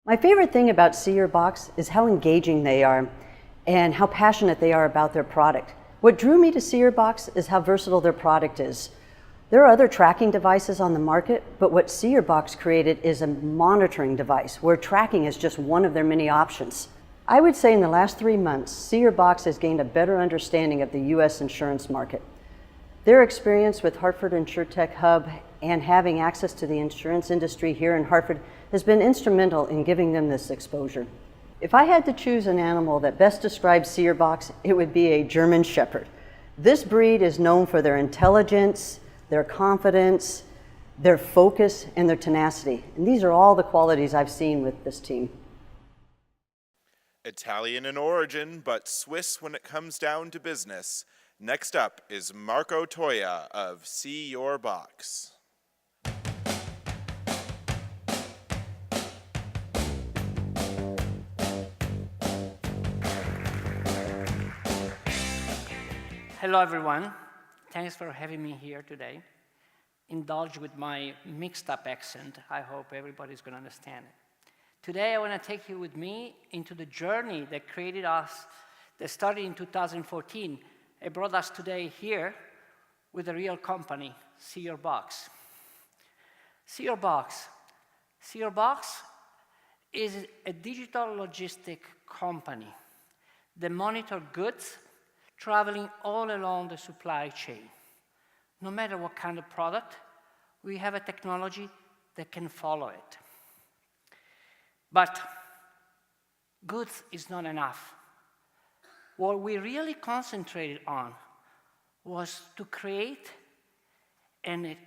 My favorite thing about See Your Box is how engaging they are and how passionate they are about their product. What drew me to See Your Box is how versatile their product is. There are other tracking devices on the market, but what See Your Box created is a monitoring device where tracking is just one of their many options. I would say in the last 3 months, See Your Box has gained a better understanding of the U.S. insurance market. Their experience with Hartford Insurtech Hub and having access to the insurance industry here in Hartford has been instrumental in giving them this exposure. If I had to choose an animal that best describes See Your Box, it would be a German Shepherd. This breed is known for their intelligence, their confidence, their focus, and their tenacity. And these are all the qualities I've seen with this team. Italian in origin, but Swiss when it comes down to business. Next up is Marco Toja of See Your Box. Hello everyone, thanks for having me here today. Indulge with my mixed up accent, I hope everybody's going to understand it. Today I want to take you with me into the journey that created us, that started in 2014. It brought us today here with a real company, See Your Box. See Your Box. See Your Box is a digital logistic company that monitors goods traveling all along the supply chain. No matter what kind of product, we have a technology that can follow it. But goods is not enough. What we really concentrated on was to create and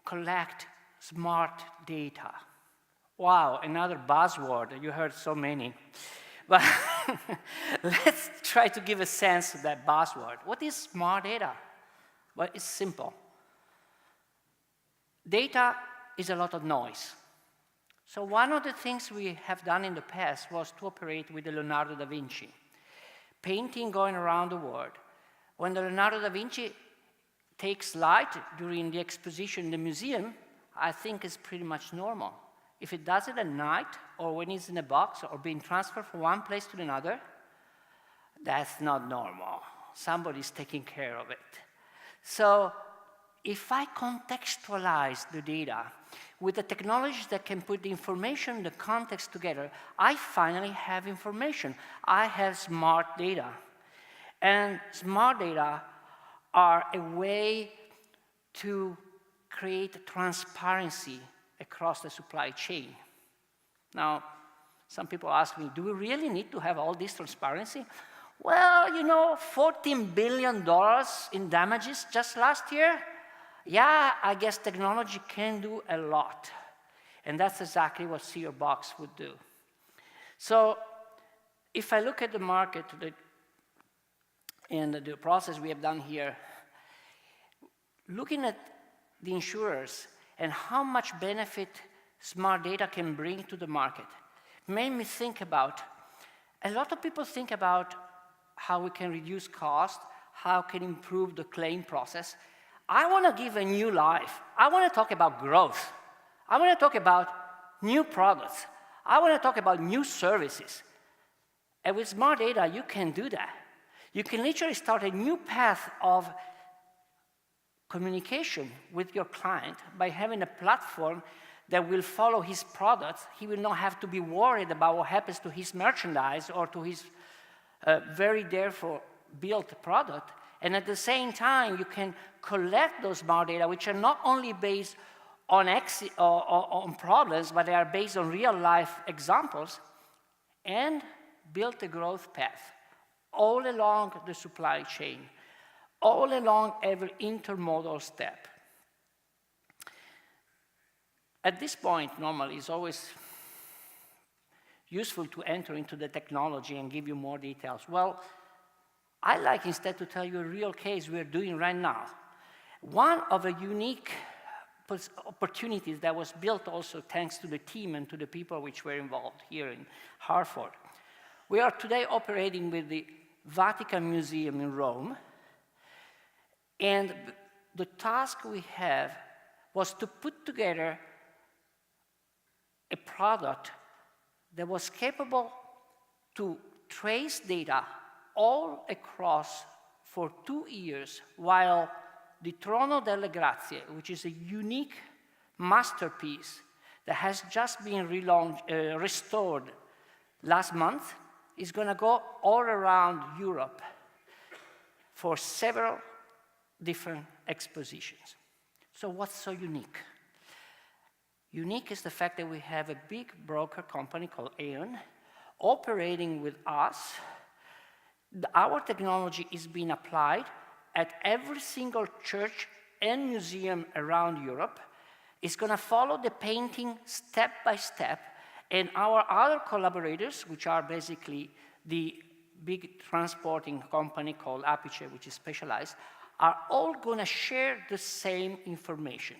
collect smart data. Wow, another buzzword, you heard so many. But let's try to give a sense of that buzzword. What is smart data? Well, it's simple. Data is a lot of noise. So one of the things we have done in the past was to operate with the Leonardo da Vinci. Painting going around the world. When the Leonardo da Vinci takes light during the exposition in the museum, I think it's pretty much normal. If it does it at night, or when it's in a box, or being transferred from one place to another, that's not normal. Somebody's taking care of it. So if I contextualize the data with the technology that can put the information, the context together, I finally have information. I have smart data. And smart data are a way to create transparency across the supply chain. Now, some people ask me, do we really need to have all this transparency? Well, you know, $14 billion in damages just last year? Yeah, I guess technology can do a lot. And that's exactly what See Your Box would do. So if I look at the market and the process we have done here, looking at the insurers and how much benefit smart data can bring to the market made me think about, a lot of people think about how we can reduce cost, how can improve the claim process. I want to give a new life. I want to talk about growth. I want to talk about new products. I want to talk about new services. And with smart data, you can do that. You can literally start a new path of communication with your client by having a platform that will follow his products. He will not have to be worried about what happens to his merchandise or to his very therefore built product. And at the same time, you can collect those smart data, which are not only based on problems, but they are based on real-life examples, and build a growth path all along the supply chain, all along every intermodal step. At this point, normally, it's always useful to enter into the technology and give you more details. Well, I like instead to tell you a real case we're doing right now. One of the unique opportunities that was built also thanks to the team and to the people which were involved here in Hartford. We are today operating with the Vatican Museum in Rome, and the task we have was to put together a product that was capable to trace data all across for 2 years, while the Trono delle Grazie, which is a unique masterpiece that has just been restored last month, is going to go all around Europe for several different expositions. So what's so unique? Unique is the fact that we have a big broker company called Aon operating with us. Our technology is being applied at every single church and museum around Europe. It's going to follow the painting step by step, and our other collaborators, which are basically the big transporting company called Apice, which is specialized, are all going to share the same information.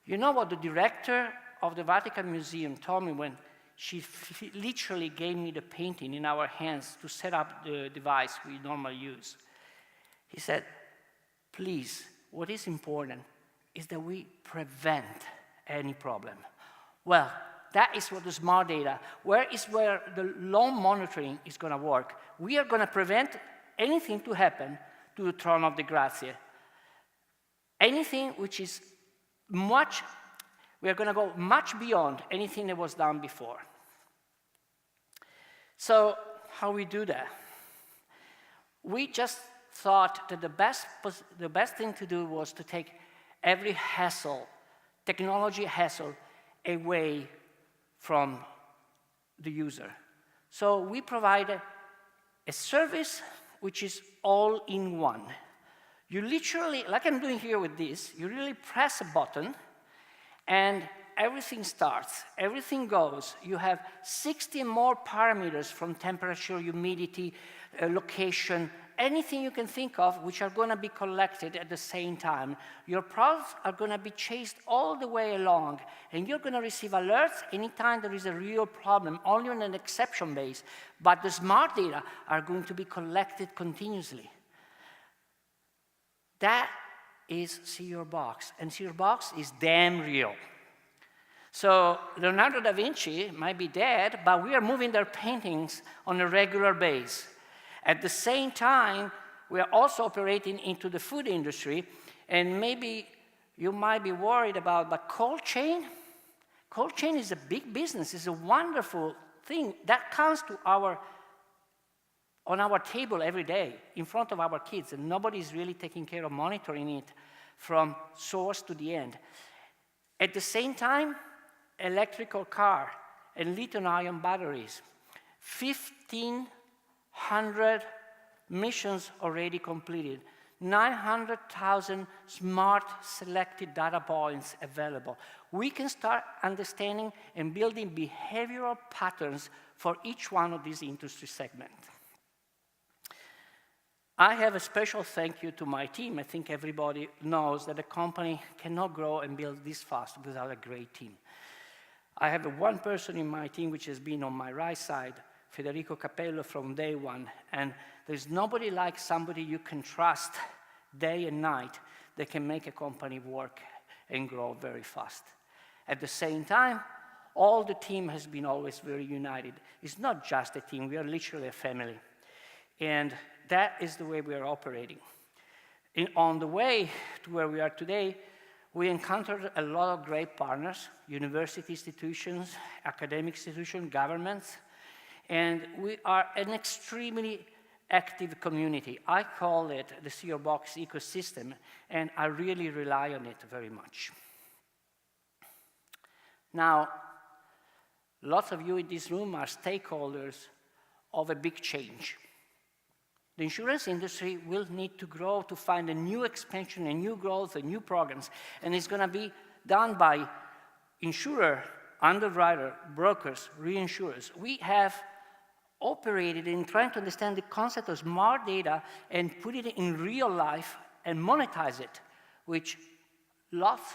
You know what the director of the Vatican Museum told me when she literally gave me the painting in our hands to set up the device we normally use? He said, please, what is important is that we prevent any problem. Well, that is what the smart data, where the loan monitoring is going to work. We are going to prevent anything to happen to the Trono of the Grazie. Anything which is we are going to go much beyond anything that was done before. So how we do that? We just thought that the best thing to do was to take every hassle, technology hassle, away from the user. So we provide a service which is all in one. You literally, like I'm doing here with this, you really press a button and everything starts, everything goes. You have 60 more parameters from temperature, humidity, location, anything you can think of, which are going to be collected at the same time. Your products are going to be chased all the way along, and you're going to receive alerts anytime there is a real problem, only on an exception base. But the smart data are going to be collected continuously. That is See Your Box, and See Your Box is damn real. So Leonardo da Vinci might be dead, but we are moving their paintings on a regular basis. At the same time, we are also operating into the food industry, and maybe you might be worried about, but cold chain is a big business. It's a wonderful thing that comes to on our table every day in front of our kids, and nobody's really taking care of monitoring it from source to the end. At the same time, electrical car and lithium-ion batteries, 1,500 missions already completed, 900,000 smart selected data points available. We can start understanding and building behavioral patterns for each one of these industry segments. I have a special thank you to my team. I think everybody knows that a company cannot grow and build this fast without a great team. I have one person in my team which has been on my right side, Federico Capello, from day one, and there's nobody like somebody you can trust day and night that can make a company work and grow very fast. At the same time, all the team has been always very united. It's not just a team, we are literally a family. And that is the way we are operating. On the way to where we are today, we encountered a lot of great partners, university institutions, academic institutions, governments, and we are an extremely active community. I call it the See Your Box ecosystem, and I really rely on it very much. Now, lots of you in this room are stakeholders of a big change. The insurance industry will need to grow to find a new expansion, a new growth, and new programs, and it's going to be done by insurer, underwriter, brokers, reinsurers. We have operated in trying to understand the concept of smart data and put it in real life and monetize it, which lots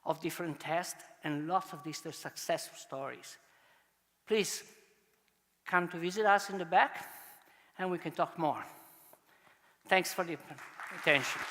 of different tests and lots of these success stories. Please come to visit us in the back, and we can talk more. Thanks for the attention.